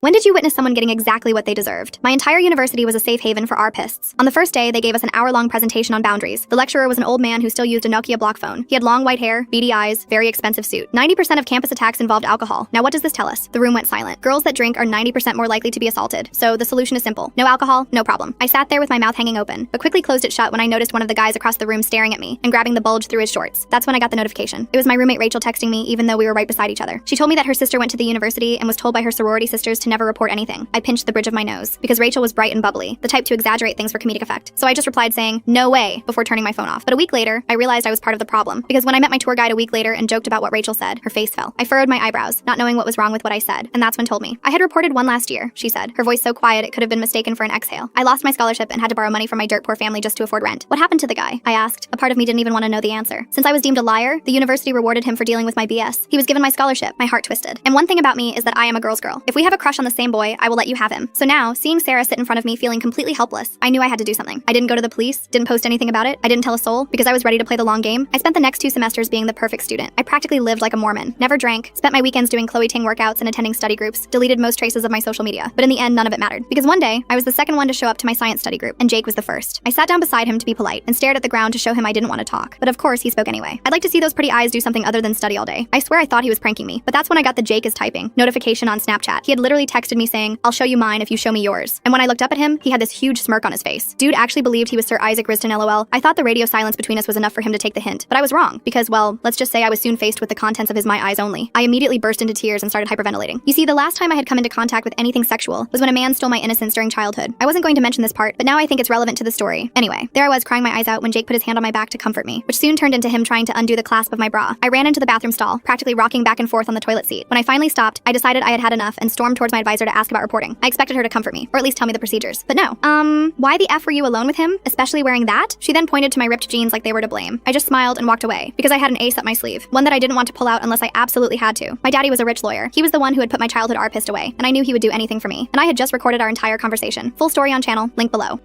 When did you witness someone getting exactly what they deserved? My entire university was a safe haven for ARPists. On the first day, they gave us an hour-long presentation on boundaries. The lecturer was an old man who still used a Nokia block phone. He had long white hair, beady eyes, very expensive suit. 90% of campus attacks involved alcohol. Now what does this tell us? The room went silent. Girls that drink are 90% more likely to be assaulted. So the solution is simple. No alcohol, no problem. I sat there with my mouth hanging open, but quickly closed it shut when I noticed one of the guys across the room staring at me and grabbing the bulge through his shorts. That's when I got the notification. It was my roommate Rachel texting me even though we were right beside each other. She told me that her sister went to the university and was told by her sorority sisters to never report anything. I pinched the bridge of my nose because Rachel was bright and bubbly, the type to exaggerate things for comedic effect. So I just replied saying, "No way," before turning my phone off. But a week later, I realized I was part of the problem because when I met my tour guide a week later and joked about what Rachel said, her face fell. I furrowed my eyebrows, not knowing what was wrong with what I said, and that's when told me. "I had reported one last year," she said, her voice so quiet it could have been mistaken for an exhale. "I lost my scholarship and had to borrow money from my dirt poor family just to afford rent." "What happened to the guy?" I asked. A part of me didn't even want to know the answer. Since I was deemed a liar, the university rewarded him for dealing with my BS. He was given my scholarship. My heart twisted. And one thing about me is that I am a girl's girl. If we have a crush on the same boy, I will let you have him. So now, seeing Sarah sit in front of me feeling completely helpless, I knew I had to do something. I didn't go to the police, didn't post anything about it, I didn't tell a soul, because I was ready to play the long game. I spent the next 2 semesters being the perfect student. I practically lived like a Mormon, never drank, spent my weekends doing Chloe Ting workouts and attending study groups, deleted most traces of my social media. But in the end, none of it mattered. Because one day, I was the second one to show up to my science study group, and Jake was the first. I sat down beside him to be polite, and stared at the ground to show him I didn't want to talk. But of course, he spoke anyway. "I'd like to see those pretty eyes do something other than study all day." I swear I thought he was pranking me, but that's when I got the Jake is typing notification on Snapchat. He had literally texted me saying, "I'll show you mine if you show me yours." And when I looked up at him, he had this huge smirk on his face. Dude actually believed he was Sir Isaac Riston LOL. I thought the radio silence between us was enough for him to take the hint, but I was wrong, because, well, let's just say I was soon faced with the contents of his My Eyes Only. I immediately burst into tears and started hyperventilating. You see, the last time I had come into contact with anything sexual was when a man stole my innocence during childhood. I wasn't going to mention this part, but now I think it's relevant to the story. Anyway, there I was crying my eyes out when Jake put his hand on my back to comfort me, which soon turned into him trying to undo the clasp of my bra. I ran into the bathroom stall, practically rocking back and forth on the toilet seat. When I finally stopped, I decided I had had enough and stormed towards my advisor to ask about reporting. I expected her to comfort me, or at least tell me the procedures. But no. Why the F were you alone with him, especially wearing that? She then pointed to my ripped jeans like they were to blame. I just smiled and walked away, because I had an ace up my sleeve, one that I didn't want to pull out unless I absolutely had to. My daddy was a rich lawyer. He was the one who had put my childhood ARPist away, and I knew he would do anything for me. And I had just recorded our entire conversation. Full story on channel, link below.